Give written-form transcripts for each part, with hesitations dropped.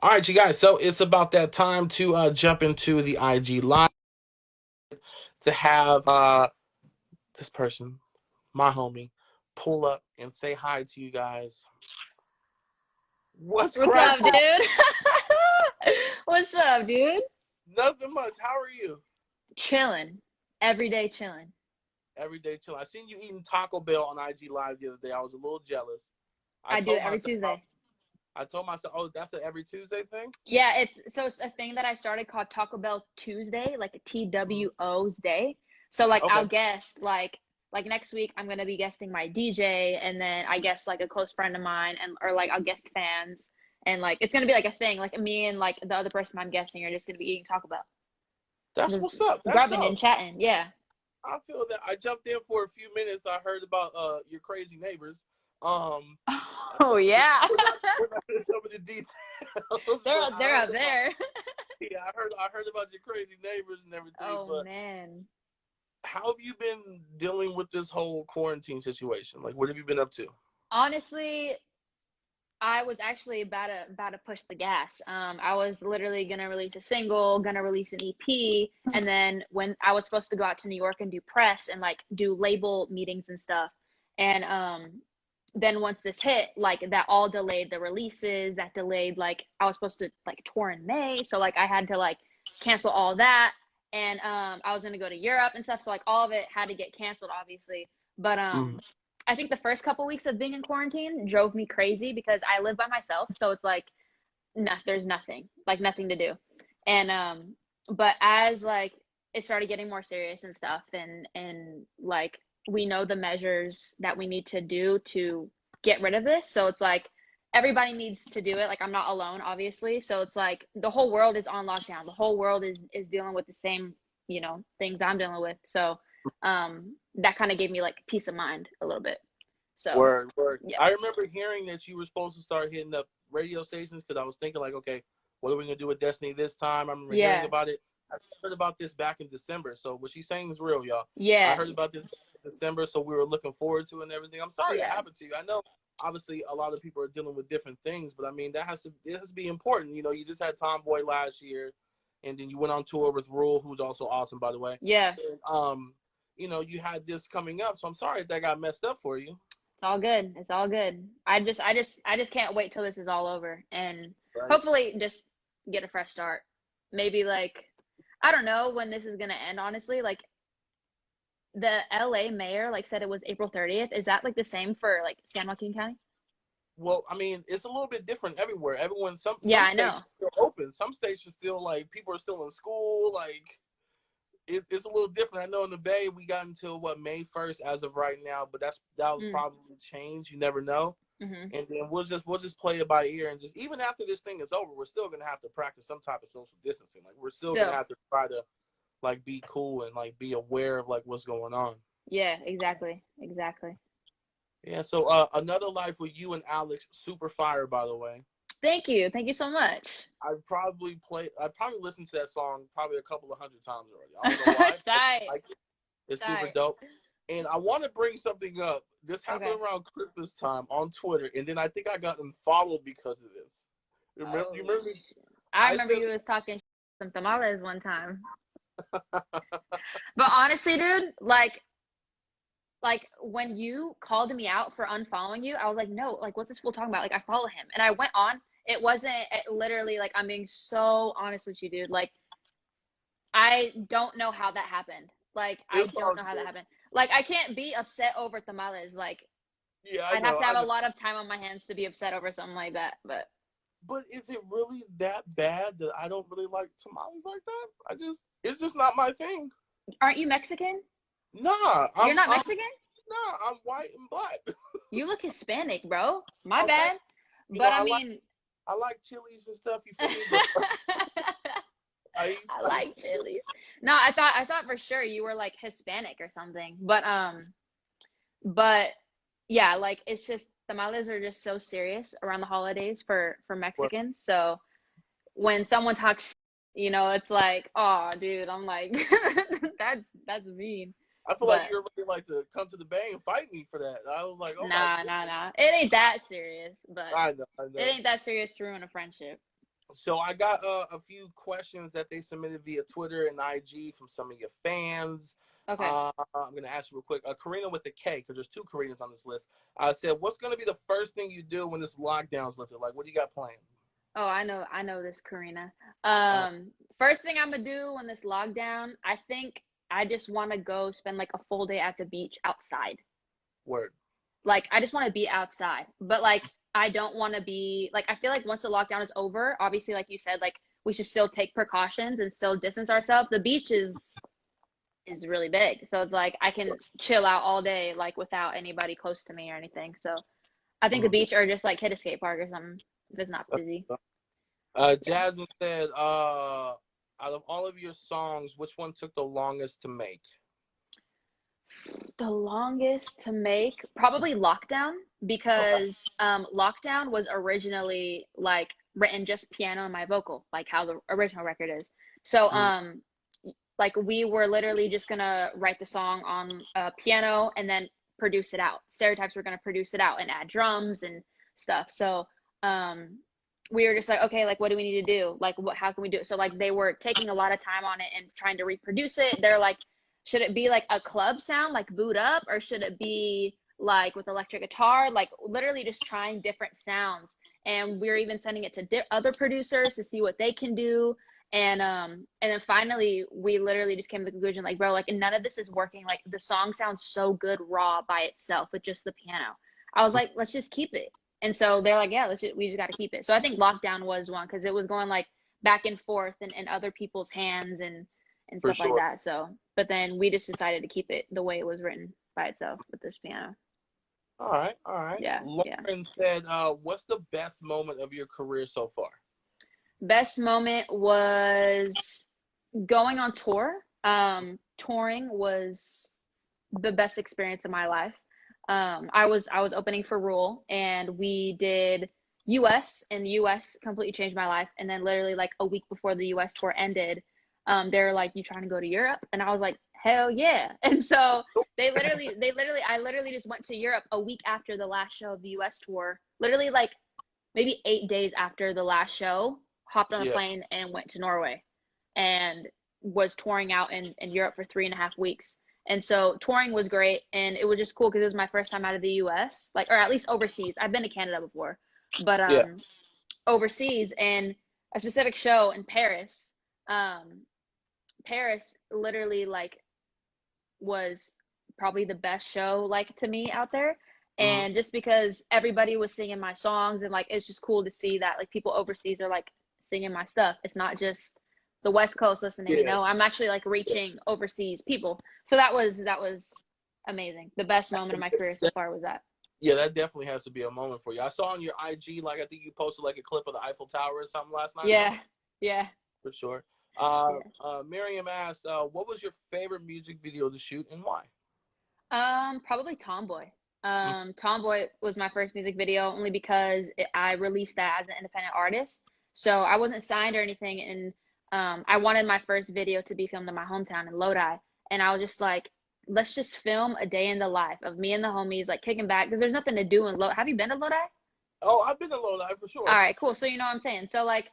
All right, you guys. So it's about that time to jump into the IG live to have this person, my homie, pull up and say hi to you guys. What's What's up, cracking? dude? What's up, dude? Nothing much. How are you? Chilling. Every day chilling. Every day chilling. I seen you eating Taco Bell on IG live the other day. I was a little jealous. I I do it told every myself, Tuesday. oh, that's an every Tuesday thing. Yeah, it's a thing that I started called Taco Bell Tuesday, like a TWO's day. So like Okay. I'll guest like next week I'm gonna be guesting my DJ and then I guess like a close friend of mine and or like I'll guest fans and like it's gonna be like a thing. Like me and like the other person I'm guessing are just gonna be eating Taco Bell. That's Just what's up. That's grubbing and dope. chatting. Yeah. I feel that. I jumped in for a few minutes. I heard about your crazy neighbors. Um, Oh yeah. we're not gonna jump into details, but They're up there. I heard about your crazy neighbors and everything. Oh But man. how have you been dealing with this whole quarantine situation? Like, what have you been up to? Honestly, I was actually about to push the gas. I was literally gonna release a single, gonna release an EP, and then when I was supposed to go out to New York and do press and like do label meetings and stuff, and then once this hit, like that all delayed the releases. That delayed like I was supposed to like tour in May, so like I had to like cancel all that, and I was gonna go to Europe and stuff, so like all of it had to get canceled, obviously. But Mm. I think the first couple weeks of being in quarantine drove me crazy because I live by myself, so it's like there's nothing, like nothing to do. And but as like it started getting more serious and stuff and like we know the measures that we need to do to get rid of this. So it's like everybody needs to do it. Like I'm not alone, obviously. So it's like the whole world is on lockdown. The whole world is dealing with the same, things I'm dealing with. So that kind of gave me like peace of mind a little bit. So Word, word. yeah. I remember hearing that you were supposed to start hitting up radio stations because I was thinking like, okay, what are we gonna do with Destiny this time? I remember hearing Yeah. about it. I heard about this back in December. So what she's saying is real, y'all. I Yeah. heard about this in December, so we were looking forward to it and everything. I'm sorry it Yeah. happened to you. I know obviously a lot of people are dealing with different things, but I mean it has to be important. You know, you just had Tomboy last year, and then you went on tour with Rule, who's also awesome by the way. Yeah. And, you know, you had this coming up, so I'm sorry if that got messed up for you. It's all good. It's all good. I just can't wait till this is all over and Right. hopefully just get a fresh start. Maybe like I don't know when this is gonna end, honestly. Like the LA mayor like said it was April 30th. Is that like the same for like San Joaquin County? Well, I mean, it's a little bit different everywhere. Everyone, Yeah, some I states know. are still open. Some states are still like people are still in school. Like it's a little different. I know in the Bay we got until what May 1st as of right now, but that will Mm, probably change. You never know. hmm. And then we'll just play it by ear and just even after this thing is over, we're still gonna have to practice some type of social distancing. Like we're still gonna Still. have to try to like be cool and like be aware of like what's going on. Yeah, exactly. Exactly. Yeah. So another life with you and Alex, super fire by the way. Thank you. Thank you so much. I probably listened to that song probably a couple of hundred times already. I don't know why. Tight. Like it's super Tight. dope. And I want to bring something up. This happened Okay. around Christmas time on Twitter, and then I think I got unfollowed because of this. Oh, You remember? I I remember said, you was talking some tamales one time. But honestly, dude, like when you called me out for unfollowing you, I was like, no, like what's this fool talking about? Like I follow him. And I went on. Literally like I'm being so honest with you, dude. Like I don't know how that happened. Like I it's don't all know how that good. happened. Like I can't be upset over tamales. Like Yeah, I I'd have know, to I have a know. lot of time on my hands to be upset over something like that. But But is it really that bad that I don't really like tamales like that? It's just not my thing. aren't you Mexican? Nah, You're not Mexican? I'm white and black. You look Hispanic, bro. My Okay, bad. you know, But I mean I like chilies and stuff. You feel me? But I I used like chilies. No, I thought for sure you were like Hispanic or something. But yeah, like it's just tamales are just so serious around the holidays for to. Mexicans. So when someone talks, it's like, oh, dude, I'm like, that's mean. I feel like But you're ready like to come to the bay and fight me for that. I was like, oh my nah, nah, goodness. nah. It ain't that serious, but I know, I it know. ain't that serious to ruin a friendship. So I got a few questions that they submitted via Twitter and IG from some of your fans. Okay. I'm going to ask you real quick. Karina with the K, because there's two Karinas on this list. I said, what's going to be the first thing you do when this lockdown's lifted? Like, what do you got planned? Oh, I know this, Karina. Uh, First thing I'm gonna do when this lockdown, I think I just want to go spend like a full day at the beach outside. Word. Like I just want to be outside. But like I don't want to be like I feel like once the lockdown is over, obviously like you said, like we should still take precautions and still distance ourselves. The beach is really big. So it's like I can chill out all day like without anybody close to me or anything. So I think the Mhm. beach or just like hit a skate park or something if it's not busy. Yeah. Jasmine said, out of all of your songs, which one took the longest to make? The longest to make, probably Lockdown, Okay. because Lockdown was originally like written just piano and my vocal, like how the original record is. So Mm, like we were literally just gonna write the song on piano and then produce it out. Stereotypes were gonna produce it out and add drums and stuff. So um we were just like, okay, like what do we need to do? Like what how can we do it? So like they were taking a lot of time on it and trying to reproduce it. They're like, should it be like a club sound, like boot up, or should it be like with electric guitar? Like literally just trying different sounds. And we're even sending it to other producers to see what they can do. And then finally we literally just came to the conclusion like, bro, like none of this is working. Like the song sounds so good raw by itself with just the piano. I was mm, like, let's just keep it. And so they're like, yeah, we just got to keep it. So I think Lockdown was one because it was going like back and forth in other people's hands and for stuff like sure. that. So, but then we just decided to keep it the way it was written by itself with this piano. All right, all right. Yeah, yeah. Lauren said, what's the best moment of your career so far? Best moment was going on tour. Touring was the best experience of my life. I was opening for Rule, and we did US, and the US completely changed my life. And then literally like a week before the US tour ended, they were like, "You trying to go to Europe?" And I was like, "Hell yeah!" And so I literally just went to Europe a week after the last show of the US tour. Literally like maybe 8 days after the last show, hopped on a Yeah, plane and went to Norway, and was touring out in Europe for 3.5 weeks. And so touring was great, and it was just cool because it was my first time out of the U.S., like or at least overseas. I've been to Canada before, but yeah. overseas and a specific show in Paris. Um, Paris literally like was probably the best show like to me out there. Mm, And just because everybody was singing my songs and like it's just cool to see that like people overseas are like singing my stuff. It's not just the West Coast listening, you yeah, know. I'm actually like yeah. reaching overseas people. So that was amazing. The best moment of my career so That- far was that. yeah, that definitely has to be a moment for you. I saw on your IG, like I think you posted like a clip of the Eiffel Tower or something last night or something. Yeah. Yeah. For sure. Yeah. Miriam asked, what was your favorite music video to shoot and why? Probably Tomboy. Mm, Tomboy was my first music video only because I released that as an independent artist. So I wasn't signed or anything, and I wanted my first video to be filmed in my hometown in Lodi. And I was just like, let's just film a day in the life of me and the homies, like kicking back, because there's nothing to do in Lodi. Have you been to Lodi? oh, I've been to Lodi for All sure. right, cool. So you know what I'm saying. So like,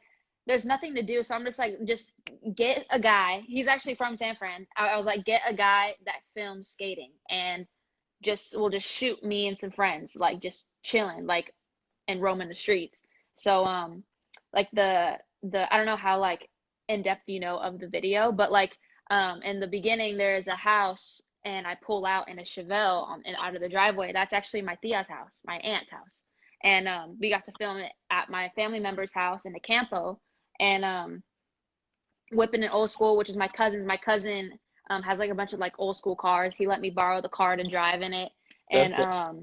there's nothing to do. So I'm just like, just get a guy. He's actually from San Fran. I was like, get a guy that films skating and just we'll just shoot me and some friends, like just chilling, like and roaming the streets. So like the I don't know how like in depth you know of the video, but like in the beginning there is a house and I pull out in a Chevelle and out of the driveway. That's actually my tia's house, my aunt's house. And we got to film it at my family member's house in the campo. And whipping an old school, which is my cousin's. My cousin has like a bunch of like old school cars. He let me borrow the car to drive in it, and That's that.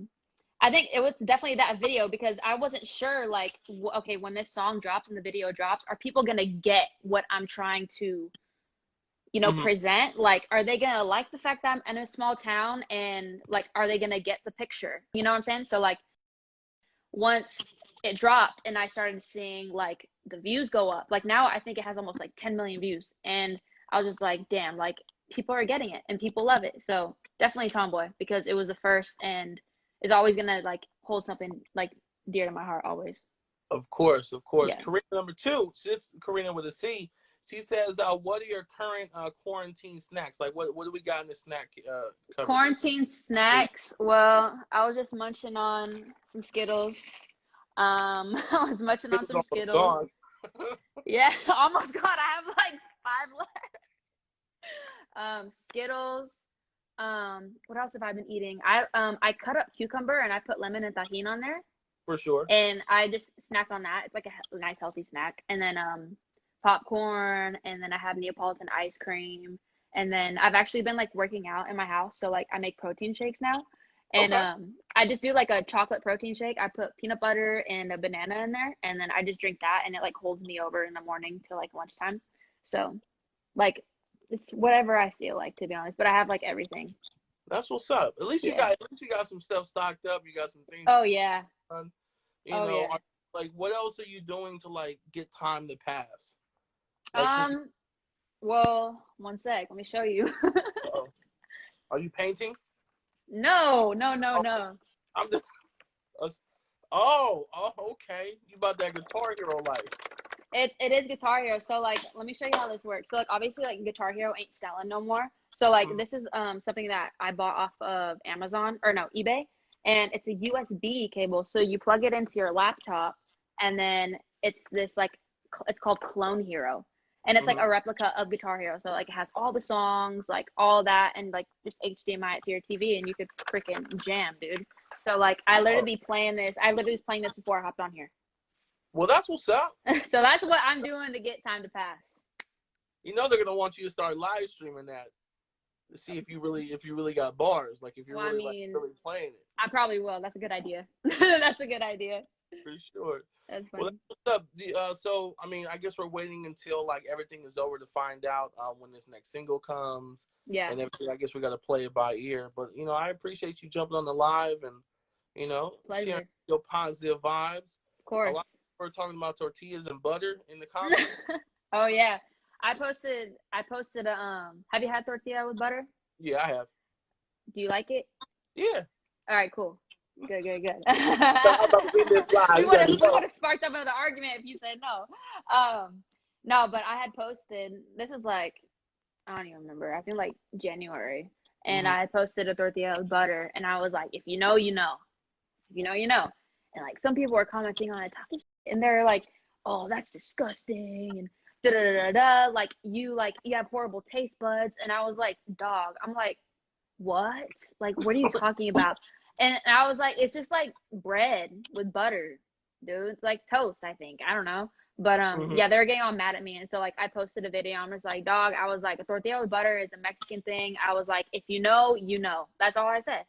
I think it was definitely that video because I wasn't sure like okay, when this song drops and the video drops, are people gonna get what I'm trying to Hmm. present? Like, are they gonna like the fact that I'm in a small town and like, are they gonna get the picture? You know what I'm saying? So like once it dropped and I started seeing like the views go up, like now I think it has almost like 10 million views. And I was just like, damn, like people are getting it and people love it. So definitely Tomboy because it was the first and is always gonna like hold something like dear to my heart always. Of course, of course. Yeah. Karina number two, it's Karina with a C. She says, "What are your current quarantine snacks? Like, what do we got in the snack cupboard?" Quarantine snacks. Well, I was just munching on some Skittles. I was munching It on was some almost Skittles. gone. Yeah, almost gone. I have like five left. Skittles. What else have I been eating? I cut up cucumber and I put lemon and tahini on there, For sure. and I just snack on that. It's like a nice healthy snack. And then popcorn, and then I have Neapolitan ice cream. And then I've actually been like working out in my house, so like I make protein shakes now. And Okay. I just do like a chocolate protein shake. I put peanut butter and a banana in there, and then I just drink that, and it like holds me over in the morning till like lunchtime. So like it's whatever I feel like, to be honest. But I have like everything. That's what's up. Yeah. At least you got some stuff stocked up. You got some things Oh yeah. done. You Oh know, yeah. like what else are you doing to like get time to pass? Like, Um. Well, one sec. Let me show you. uh, are you painting? No, no, no, Oh, no. I'm just. Uh, oh, okay. You about that Guitar Hero life? It is Guitar Hero. So like, let me show you how this works. So like, obviously like Guitar Hero ain't selling no more. So like, Mhm. this is something that I bought off of Amazon, or no, eBay, and it's a USB cable. So you plug it into your laptop, and then it's this like it's called Clone Hero, and it's like Mhm. a replica of Guitar Hero. So like, it has all the songs, like all that, and like just HDMI it to your TV, and you could freaking jam, dude. So like, I literally Oh, be playing this. I literally was playing this before I hopped on here. well, that's what's up. So that's what I'm doing to get time to pass. You know they're gonna want you to start live streaming that to see if you really got bars, like if you're Well, I really like mean, really playing it. I probably will. That's a good idea. That's a good idea. For sure. That's Well, funny. that's what's up. So I mean, I guess we're waiting until like everything is over to find out when this next single comes Yeah, and everything. I guess we got to play it by ear. But I appreciate you jumping on the live and sharing pleasure. your positive vibes. Of A lot of course. people are talking about tortillas and butter in the comments. Oh yeah. I posted a have you had tortilla with butter? Yeah, I have. Do you like it? Yeah. All right, cool. Good, good, good. So I'm about to end this live. we You would have already we know. would have sparked up another argument if you said no. No, but I had posted, this is like, I don't even remember. I think like January. And Mhm. I had posted a tortilla with butter, and I was like, if you know, you know. If you know, you know. And like, some people were commenting on it, talking shit, and they're like, oh, that's disgusting, and da da da da. Like you have horrible taste buds. And I was like, dog. I'm like, what? Like, what are you talking about? And I was like, it's just like bread with butter, dude. It's like toast, I think. I don't know. But Mhm. yeah, they were getting all mad at me. And so like, I posted a video. I'm just like, dog, I was like, a tortilla with butter is a Mexican thing. I was like, if you know, you know. That's all I said.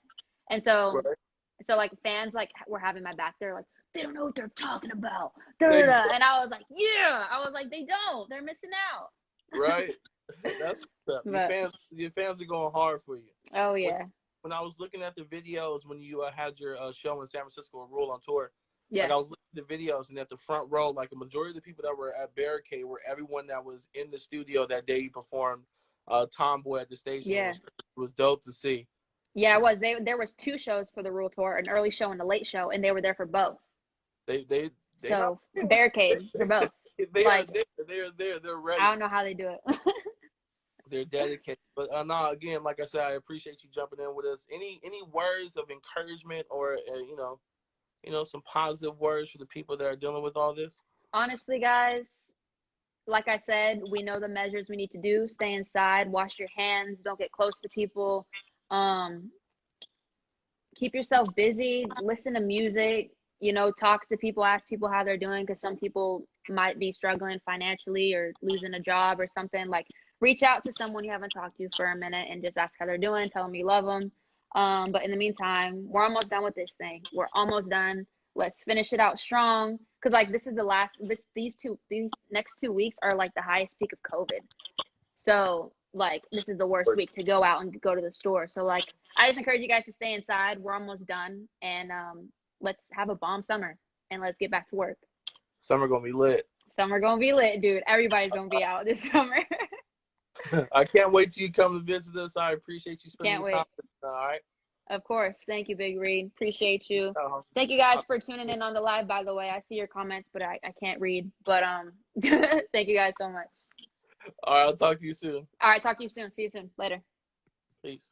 And Right. so like, fans like were having my back. They're like, they don't know what they're talking about. Da, da, da. Exactly. And I was like, yeah. I was like, they don't. They're missing out. Right. That's what's up. But Your fans are going hard for you. oh When yeah. when I was looking at the videos when you had your show in San Francisco, Rule on Tour, like Yeah. I was looking at the videos and at the front row, like a majority of the people that were at Barricade were everyone that was in the studio that day you performed Tomboy at the station. Yeah. It was dope to see. Yeah, it was. There was two shows for the Rule Tour, an early show and a late show, and they were there for both. They not So barricade for both. they are Like, there. They're I ready. don't know how they do it. They're dedicated. But no, again, like I said, I appreciate you jumping in with us. Any words of encouragement or some positive words for the people that are dealing with all this? Honestly, guys, like I said, we know the measures we need to do. Stay inside, wash your hands, don't get close to people. Um, Keep yourself busy, listen to music, talk to people, ask people how they're doing, because some people might be struggling financially or losing a job or something. Like, reach out to someone you haven't talked to for a minute and just ask how they're doing, tell them you love them. But in the meantime, we're almost done with this thing. We're almost done. Let's finish it out strong, because like, this is the last, these next 2 weeks are like the highest peak of COVID. So like, this is the worst week to go out and go to the store. So like, I just encourage you guys to stay inside. We're almost done, and let's have a bomb summer, and let's get back to work. Summer gonna be lit. Summer gonna be lit, dude. Everybody's gonna be out this summer. I can't wait till you come to visit us. I appreciate you spending Can't your time wait. with us. All right. Of course. Thank you, Big Reed. Appreciate you. Uh, Thank you guys for tuning in on the live, by the way. I see your comments, but I can't read. But thank you guys so much. all right, I'll talk to you soon. All right, talk to you soon. See you soon. Later. Peace.